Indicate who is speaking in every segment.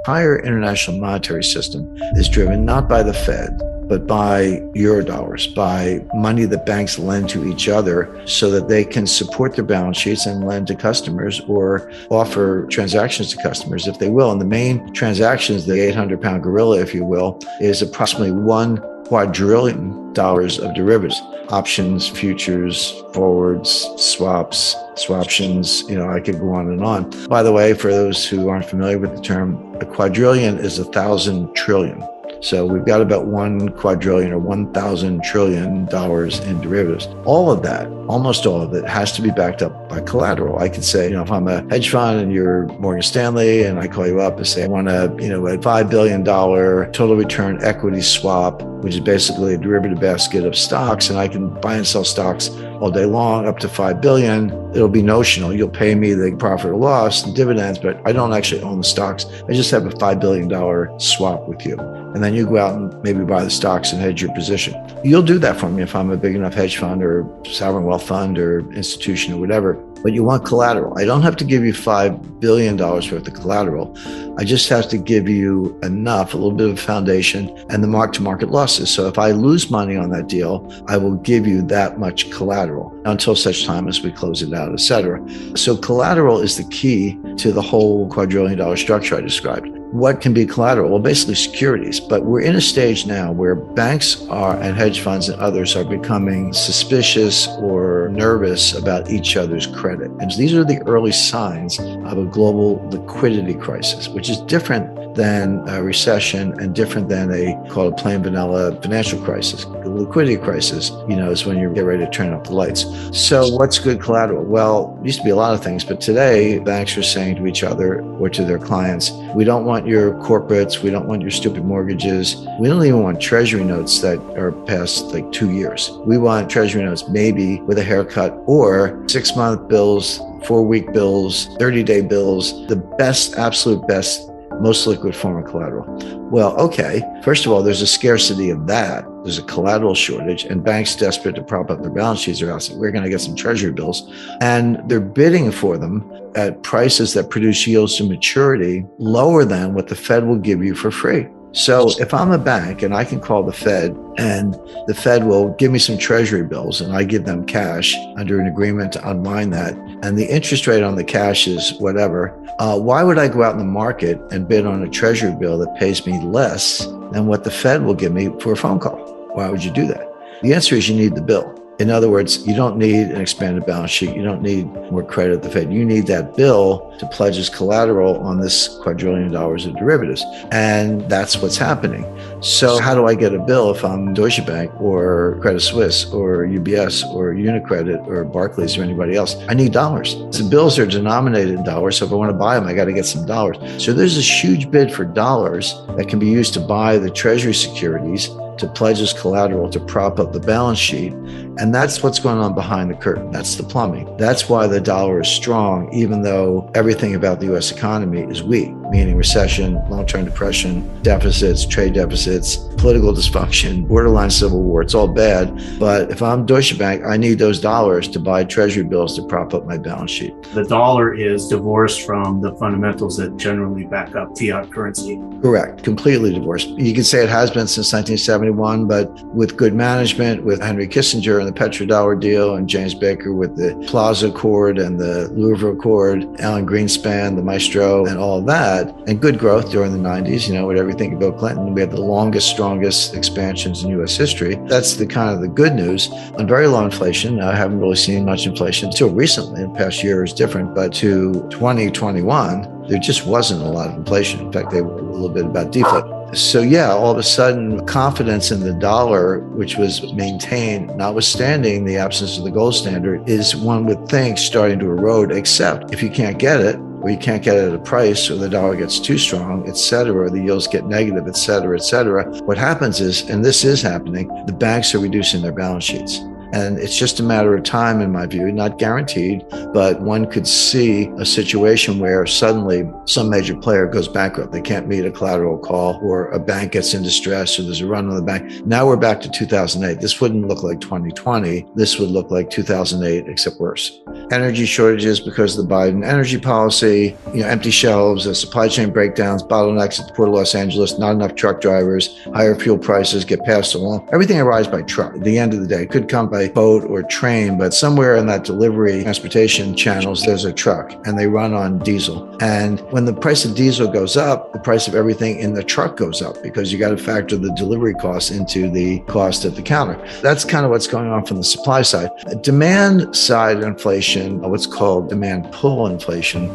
Speaker 1: entire international monetary system is driven not by the Fed, but by Eurodollars, by money that banks lend to each other so that they can support their balance sheets and lend to customers or offer transactions to customers if they will. And the main transactions, the 800-pound gorilla, if you will, is approximately $1 quadrillion of derivatives, options, futures, forwards, swaps, swaptions, I could go on and on. By the way, for those who aren't familiar with the term, a quadrillion is 1,000 trillion. So we've got about 1 quadrillion or 1,000 trillion dollars in derivatives. All of that, almost all of it, has to be backed up by collateral. I could say, if I'm a hedge fund and you're Morgan Stanley and I call you up and say, I want a $5 billion total return equity swap, which is basically a derivative basket of stocks, and I can buy and sell stocks all day long up to 5 billion. It'll be notional. You'll pay me the profit or loss and dividends, but I don't actually own the stocks. I just have a $5 billion swap with you. And then you go out and maybe buy the stocks and hedge your position. You'll do that for me if I'm a big enough hedge fund or sovereign wealth fund or institution or whatever. But you want collateral. I don't have to give you $5 billion worth of collateral. I just have to give you enough, a little bit of foundation and the mark-to-market losses. So if I lose money on that deal, I will give you that much collateral until such time as we close it out, et cetera. So collateral is the key to the whole quadrillion-dollar structure I described. What can be collateral? Well, basically securities. But we're in a stage now where banks and hedge funds and others are becoming suspicious or nervous about each other's credit. And these are the early signs of a global liquidity crisis, which is different than a recession and different than called a plain vanilla financial crisis. The liquidity crisis, is when you get ready to turn up the lights. So what's good collateral? Well, it used to be a lot of things, but today banks are saying to each other or to their clients, we don't want your corporates, we don't want your stupid mortgages. We don't even want treasury notes that are past 2 years. We want treasury notes maybe with a haircut or 6-month bills, 4-week bills, 30-day bills, the best, absolute best, most liquid form of collateral. Well, okay, first of all, there's a scarcity of that. There's a collateral shortage, and banks desperate to prop up their balance sheets are asking, we're going to get some treasury bills. And they're bidding for them at prices that produce yields to maturity lower than what the Fed will give you for free. So if I'm a bank and I can call the Fed and the Fed will give me some treasury bills and I give them cash under an agreement to unwind that, and the interest rate on the cash is whatever, why would I go out in the market and bid on a treasury bill that pays me less than what the Fed will give me for a phone call? Why would you do that? The answer is you need the bill. In other words, you don't need an expanded balance sheet. You don't need more credit at the Fed. You need that bill to pledge as collateral on this quadrillion dollars of derivatives. And that's what's happening. So how do I get a bill if I'm Deutsche Bank or Credit Suisse or UBS or Unicredit or Barclays or anybody else? I need dollars. The bills are denominated in dollars. So if I want to buy them, I got to get some dollars. So there's this huge bid for dollars that can be used to buy the treasury securities, to pledge as collateral to prop up the balance sheet. And that's what's going on behind the curtain. That's the plumbing. That's why the dollar is strong, even though everything about the US economy is weak, meaning recession, long-term depression, deficits, trade deficits, political dysfunction, borderline civil war. It's all bad. But if I'm Deutsche Bank, I need those dollars to buy treasury bills to prop up my balance sheet.
Speaker 2: The dollar is divorced from the fundamentals that generally back up fiat currency.
Speaker 1: Correct. Completely divorced. You can say it has been since 1971, but with good management, with Henry Kissinger and the petrodollar deal and James Baker with the Plaza Accord and the Louvre Accord, Alan Greenspan, the Maestro, and all of that, and good growth during the 90s, with everything about Clinton. We have the longest, strongest expansions in U.S. history. That's the kind of the good news. On very low inflation, I haven't really seen much inflation until recently. The past year is different, but to 2021, there just wasn't a lot of inflation. In fact, they were a little bit about deflation. So yeah, all of a sudden, confidence in the dollar, which was maintained, notwithstanding the absence of the gold standard, is, one would think, starting to erode, except if you can't get it, or you can't get it at a price, or the dollar gets too strong, et cetera, or the yields get negative, et cetera, et cetera. What happens is, and this is happening, the banks are reducing their balance sheets. And it's just a matter of time, in my view, not guaranteed, but one could see a situation where suddenly some major player goes bankrupt. They can't meet a collateral call, or a bank gets in distress, or there's a run on the bank. Now we're back to 2008. This wouldn't look like 2020. This would look like 2008, except worse. Energy shortages because of the Biden energy policy, empty shelves, supply chain breakdowns, bottlenecks at the Port of Los Angeles, not enough truck drivers, higher fuel prices get passed along. Everything arrives by truck. At the end of the day, it could come by boat or train, but somewhere in that delivery transportation channels, there's a truck, and they run on diesel. And when the price of diesel goes up, the price of everything in the truck goes up, because you got to factor the delivery costs into the cost at the counter. That's kind of what's going on from the supply side. Demand side inflation, what's called demand pull inflation,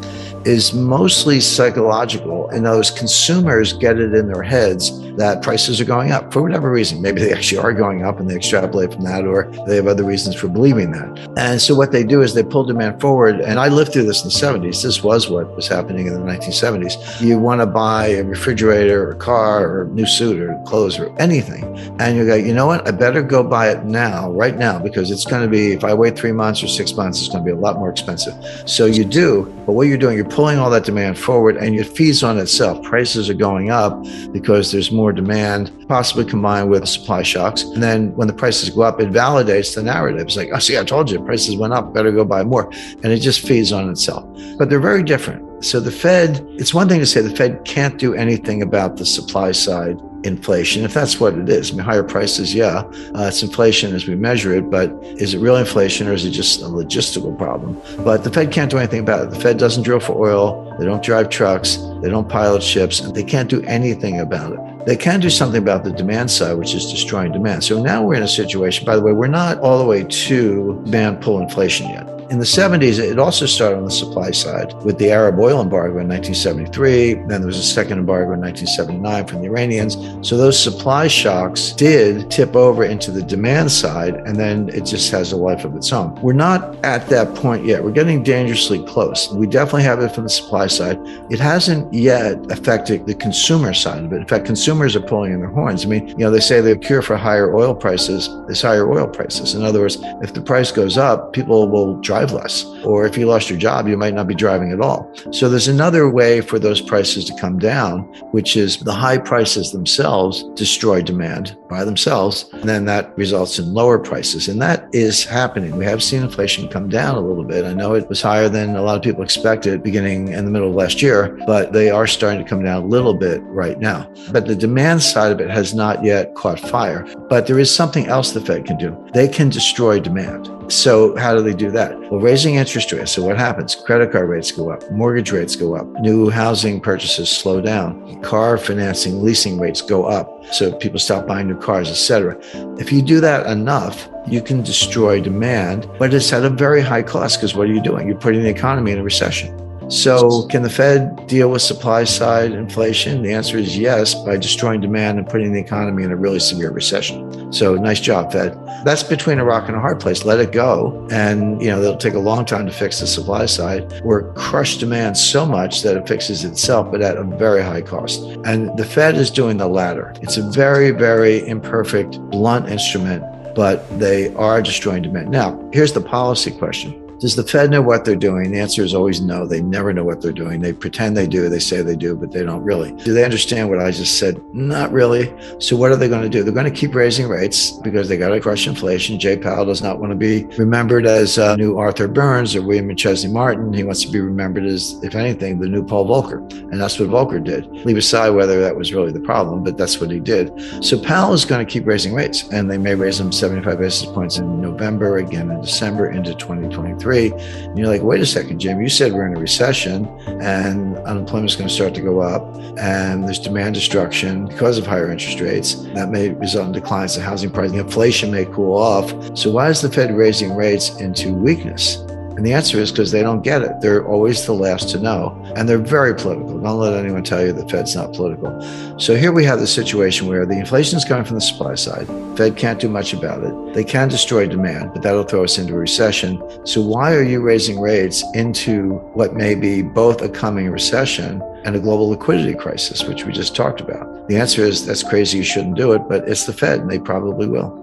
Speaker 1: is mostly psychological. And those consumers get it in their heads that prices are going up for whatever reason. Maybe they actually are going up and they extrapolate from that, or they have other reasons for believing that. And so what they do is they pull demand forward. And I lived through this in the 70s. This was what was happening in the 1970s. You want to buy a refrigerator or a car or a new suit or clothes or anything. And you go, you know what? I better go buy it now, right now, because it's going to be, if I wait 3 months or 6 months, it's going to be a lot more expensive. So you do, but what you're doing, you're pulling all that demand forward, and it feeds on itself. Prices are going up because there's more demand, possibly combined with supply shocks. And then when the prices go up, it validates the narrative. It's like, oh, see, I told you, prices went up, better go buy more. And it just feeds on itself. But they're very different. So the Fed, it's one thing to say the Fed can't do anything about the supply side inflation, if that's what it is. I mean, higher prices, yeah, it's inflation as we measure it, but is it real inflation, or is it just a logistical problem? But the Fed can't do anything about it. The Fed doesn't drill for oil, they don't drive trucks, they don't pilot ships, and they can't do anything about it. They can do something about the demand side, which is destroying demand. So now we're in a situation, by the way, we're not all the way to demand pull inflation yet. In the 70s, it also started on the supply side with the Arab oil embargo in 1973. Then there was a second embargo in 1979 from the Iranians. So those supply shocks did tip over into the demand side, and then it just has a life of its own. We're not at that point yet. We're getting dangerously close. We definitely have it from the supply side. It hasn't yet affected the consumer side of it. In fact, consumers are pulling in their horns. I mean, they say the cure for higher oil prices is higher oil prices. In other words, if the price goes up, people will drive less. Or if you lost your job, you might not be driving at all. So there's another way for those prices to come down, which is the high prices themselves destroy demand by themselves. And then that results in lower prices. And that is happening. We have seen inflation come down a little bit. I know it was higher than a lot of people expected beginning in the middle of last year, but they are starting to come down a little bit right now. But the demand side of it has not yet caught fire. But there is something else the Fed can do. They can destroy demand. So how do they do that? Well, raising interest rates. So what happens? Credit card rates go up, mortgage rates go up, new housing purchases slow down, car financing, leasing rates go up. So people stop buying new cars, etc. If you do that enough, you can destroy demand, but it's at a very high cost, because what are you doing? You're putting the economy in a recession. So can the Fed deal with supply side inflation? The answer is yes, by destroying demand and putting the economy in a really severe recession. So nice job, Fed. That's between a rock and a hard place. Let it go. And, it'll take a long time to fix the supply side, or crush demand so much that it fixes itself, but at a very high cost. And the Fed is doing the latter. It's a very, very imperfect, blunt instrument, but they are destroying demand. Now, here's the policy question. Does the Fed know what they're doing? The answer is always no. They never know what they're doing. They pretend they do. They say they do, but they don't really. Do they understand what I just said? Not really. So what are they going to do? They're going to keep raising rates because they got to crush inflation. Jay Powell does not want to be remembered as new Arthur Burns or William McChesney Martin. He wants to be remembered as, if anything, the new Paul Volcker. And that's what Volcker did. Leave aside whether that was really the problem, but that's what he did. So Powell is going to keep raising rates, and they may raise them 75 basis points in November, again in December, into 2023. And you're like, wait a second, Jim, you said we're in a recession and unemployment is going to start to go up and there's demand destruction because of higher interest rates. That may result in declines in housing prices. Inflation may cool off. So why is the Fed raising rates into weakness? And the answer is because they don't get it. They're always the last to know. And they're very political. Don't let anyone tell you the Fed's not political. So here we have the situation where the inflation is coming from the supply side. Fed can't do much about it. They can destroy demand, but that'll throw us into a recession. So why are you raising rates into what may be both a coming recession and a global liquidity crisis, which we just talked about? The answer is that's crazy. You shouldn't do it, but it's the Fed and they probably will.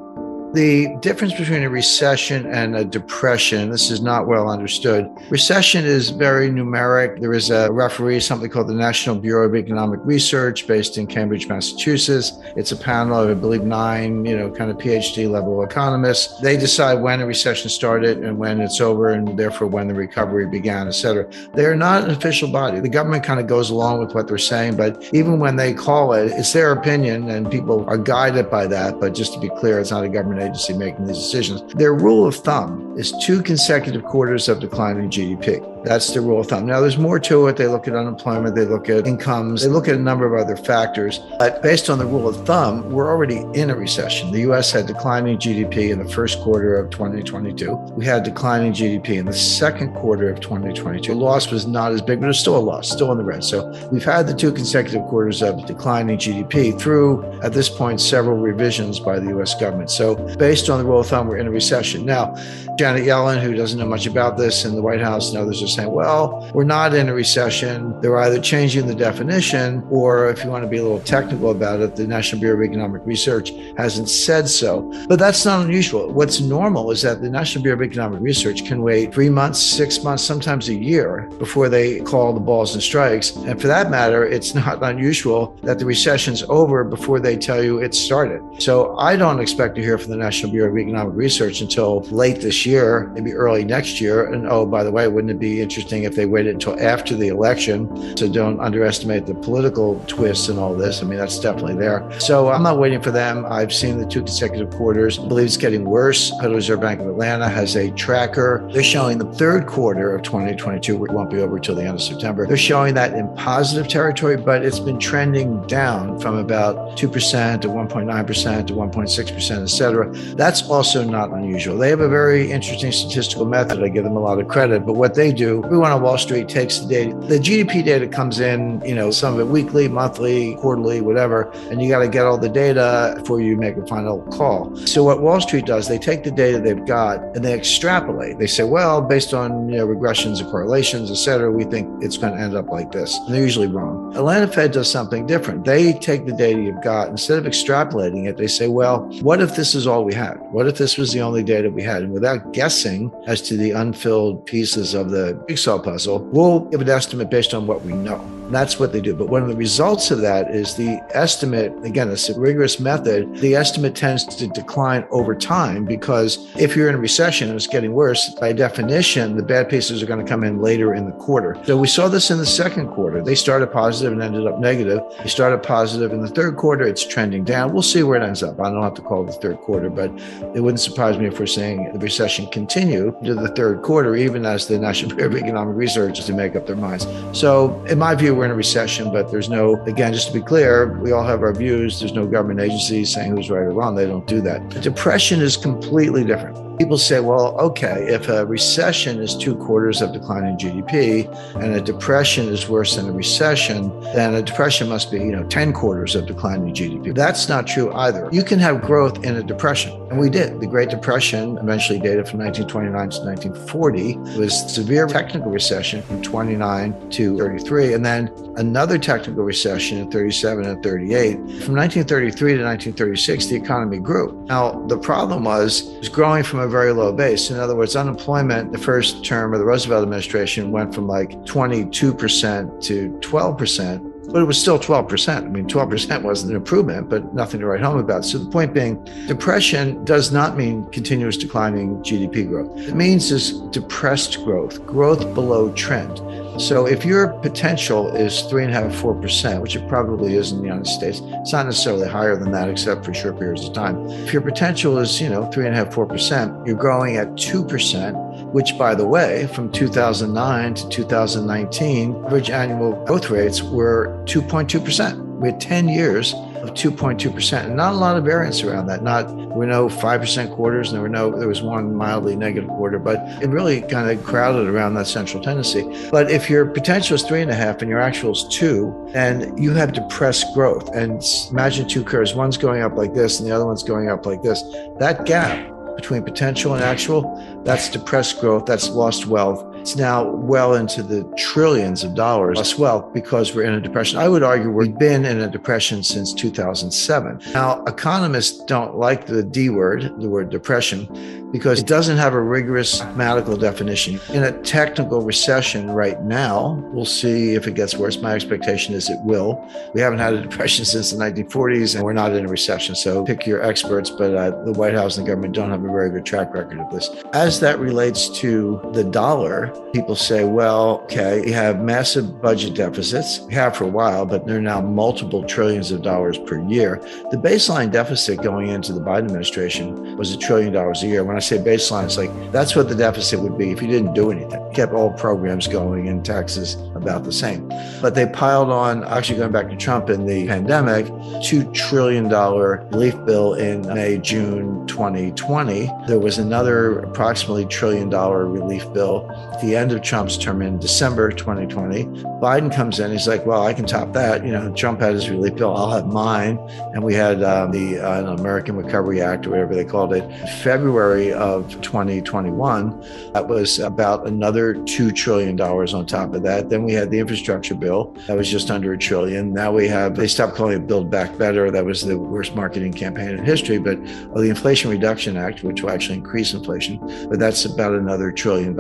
Speaker 1: The difference between a recession and a depression, this is not well understood. Recession is very numeric. There is a referee, something called the National Bureau of Economic Research based in Cambridge, Massachusetts. It's a panel of, I believe, 9, kind of PhD level economists. They decide when a recession started and when it's over, and therefore when the recovery began, et cetera. They're not an official body. The government kind of goes along with what they're saying, but even when they call it, it's their opinion and people are guided by that. But just to be clear, it's not a government agency making these decisions. Their rule of thumb is 2 consecutive quarters of declining GDP. That's the rule of thumb. Now, there's more to it. They look at unemployment, they look at incomes, they look at a number of other factors. But based on the rule of thumb, we're already in a recession. The U.S. had declining GDP in the first quarter of 2022. We had declining GDP in the second quarter of 2022. The loss was not as big, but it's still a loss, still in the red. So we've had the 2 consecutive quarters of declining GDP through, at this point, several revisions by the U.S. government. So based on the rule of thumb, we're in a recession. Now, Janet Yellen, who doesn't know much about this, in the White House and others are saying, well, we're not in a recession. They're either changing the definition, or if you want to be a little technical about it, the National Bureau of Economic Research hasn't said so. But that's not unusual. What's normal is that the National Bureau of Economic Research can wait 3 months, 6 months, sometimes a year before they call the balls and strikes. And for that matter, it's not unusual that the recession's over before they tell you it started. So I don't expect to hear from the National Bureau of Economic Research until late this year, maybe early next year. And oh, by the way, wouldn't it be interesting if they waited until after the election? So don't underestimate the political twists and all this. I mean, that's definitely there. So I'm not waiting for them. I've seen the 2 consecutive quarters. I believe it's getting worse. Federal Reserve Bank of Atlanta has a tracker. They're showing the third quarter of 2022, it won't be over till the end of September. They're showing that in positive territory, but it's been trending down from about 2% to 1.9% to 1.6%, et cetera. That's also not unusual. They have a very interesting statistical method. I give them a lot of credit, but what they do, everyone on Wall Street takes the data. The GDP data comes in, some of it weekly, monthly, quarterly, whatever, and you got to get all the data before you make a final call. So what Wall Street does, they take the data they've got and they extrapolate. They say, well, based on regressions and correlations, et cetera, we think it's going to end up like this. And they're usually wrong. Atlanta Fed does something different. They take the data you've got, instead of extrapolating it, they say, well, what if this is all we had? What if this was the only data we had? And without guessing as to the unfilled pieces of the jigsaw puzzle, we'll give an estimate based on what we know. And that's what they do. But one of the results of that is the estimate, again, it's a rigorous method, the estimate tends to decline over time, because if you're in a recession and it's getting worse, by definition, the bad pieces are going to come in later in the quarter. So we saw this in the second quarter. They started positive and ended up negative. They started positive in the third quarter. It's trending down. We'll see where it ends up. I don't have to call it the third quarter, but it wouldn't surprise me if we're saying the recession continue to the third quarter, even as the National Bureau of Economic Research to make up their minds. So in my view, we're in a recession, but there's no, again, just to be clear, we all have our views. There's no government agencies saying who's right or wrong. They don't do that. Depression is completely different. People say, well, okay, if a recession is 2 quarters of declining GDP and a depression is worse than a recession, then a depression must be, 10 quarters of declining GDP. That's not true either. You can have growth in a depression. And we did. The Great Depression, eventually dated from 1929 to 1940, was severe technical recession from 29 to 33. And then another technical recession in 37 and 38. From 1933 to 1936, the economy grew. Now, the problem was it was growing from a very low base. In other words, unemployment, the first term of the Roosevelt administration went from like 22% to 12%, but it was still 12%. I mean, 12% wasn't an improvement, but nothing to write home about. So the point being, depression does not mean continuous declining GDP growth. It means is depressed growth below trend. So if your potential is 3.5%, 4%, which it probably is in the United States, it's not necessarily higher than that, except for short periods of time. If your potential is, 3.5%, 4%, you're growing at 2%, which, by the way, from 2009 to 2019, average annual growth rates were 2.2%. We had 10 years of 2.2%, and not a lot of variance around that. There were no 5% quarters, and there was one mildly negative quarter, but it really kind of crowded around that central tendency. But if your potential is 3.5 and your actual is 2, then you have depressed growth. And imagine 2 curves, one's going up like this and the other one's going up like this. That gap between potential and actual, that's depressed growth, that's lost wealth. It's now well into the trillions of dollars as well because we're in a depression. I would argue we've been in a depression since 2007. Now, economists don't like the D word, the word depression, because it doesn't have a rigorous mathematical definition. In a technical recession right now, we'll see if it gets worse. My expectation is it will. We haven't had a depression since the 1940s, and we're not in a recession. So pick your experts, but the White House and the government don't have a very good track record of this. As that relates to the dollar, people say, well, okay, you have massive budget deficits. We have for a while, but they're now multiple trillions of dollars per year. The baseline deficit going into the Biden administration was $1 trillion a year. When I say baseline, it's like that's what the deficit would be if you didn't do anything. You kept all programs going and taxes about the same. But they piled on, actually going back to Trump in the pandemic, $2 trillion relief bill in May, June 2020. There was another approximately $1 trillion relief bill at the end of Trump's term in December 2020. Biden comes in, he's like, well, I can top that. Trump had his relief bill, I'll have mine. And we had the American Recovery Act, or whatever they called it, February of 2021. That was about another $2 trillion on top of that. Then we had the infrastructure bill. That was just under $1 trillion. Now they stopped calling it Build Back Better. That was the worst marketing campaign in history. But the Inflation Reduction Act, which will actually increase inflation, but that's about another $1 trillion.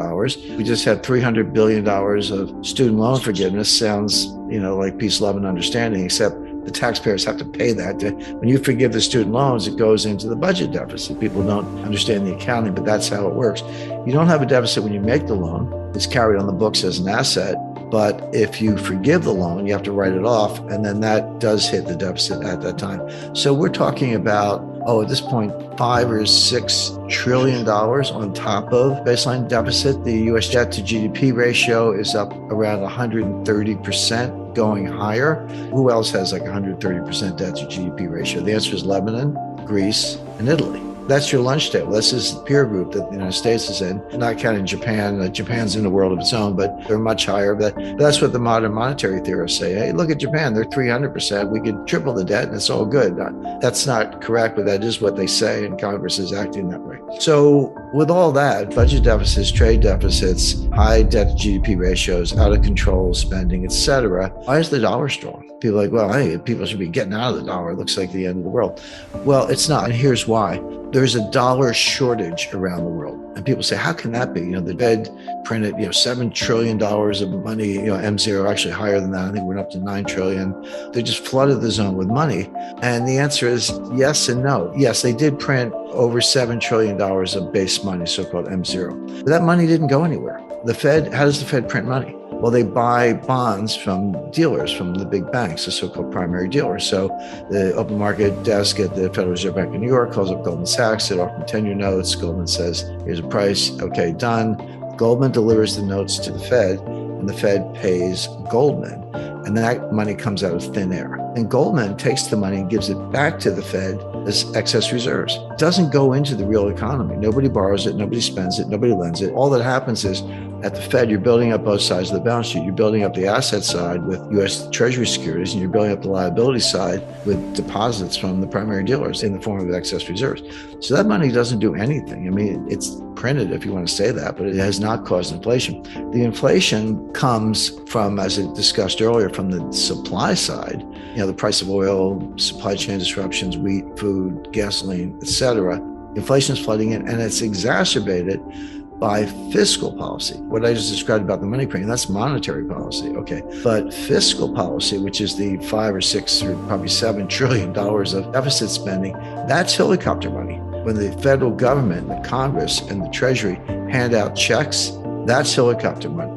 Speaker 1: We just had $300 billion of student loan forgiveness. Sounds, like peace, love, and understanding, except the taxpayers have to pay that. When you forgive the student loans, it goes into the budget deficit. People don't understand the accounting, but that's how it works. You don't have a deficit when you make the loan. It's carried on the books as an asset. But if you forgive the loan, you have to write it off. And then that does hit the deficit at that time. So we're talking about, at this point, $5 or $6 trillion on top of baseline deficit. The U.S. debt to GDP ratio is up around 130%, going higher. Who else has like 130% debt to GDP ratio? The answer is Lebanon, Greece, and Italy. That's your lunch table. This is the peer group that the United States is in, not counting Japan. Japan's in a world of its own, but they're much higher. But that's what the modern monetary theorists say. Hey, look at Japan. They're 300%. We could triple the debt and it's all good. That's not correct, but that is what they say, and Congress is acting that way. So with all that, budget deficits, trade deficits, high debt to GDP ratios, out of control spending, et cetera, why is the dollar strong? People are like, well, hey, people should be getting out of the dollar. It looks like the end of the world. Well, it's not. And here's why. There's a dollar shortage around the world. And people say, how can that be? The Fed printed, $7 trillion of money, M0, actually higher than that. I think we're up to 9 trillion. They just flooded the zone with money. And the answer is yes and no. Yes, they did print over $7 trillion of base money, so-called M0. But that money didn't go anywhere. The Fed, how does the Fed print money? Well, they buy bonds from dealers, from the big banks, the so-called primary dealers. So the open market desk at the Federal Reserve Bank of New York calls up Goldman Sachs. They offer 10-year notes. Goldman says, here's a price. Okay, done. Goldman delivers the notes to the Fed, and the Fed pays Goldman. And that money comes out of thin air. And Goldman takes the money and gives it back to the Fed as excess reserves. It doesn't go into the real economy. Nobody borrows it. Nobody spends it. Nobody lends it. All that happens is at the Fed, you're building up both sides of the balance sheet. You're building up the asset side with U.S. Treasury securities, and you're building up the liability side with deposits from the primary dealers in the form of excess reserves. So that money doesn't do anything. I mean, it's printed, if you want to say that, but it has not caused inflation. The inflation comes from, as I discussed earlier, from the supply side. The price of oil, supply chain disruptions, wheat, food, gasoline, et cetera. Inflation is flooding in, and it's exacerbated by fiscal policy. What I just described about the money printing, that's monetary policy, okay. But fiscal policy, which is the 5 or 6 or probably $7 trillion of deficit spending, that's helicopter money. When the federal government, the Congress, and the Treasury hand out checks, that's helicopter money.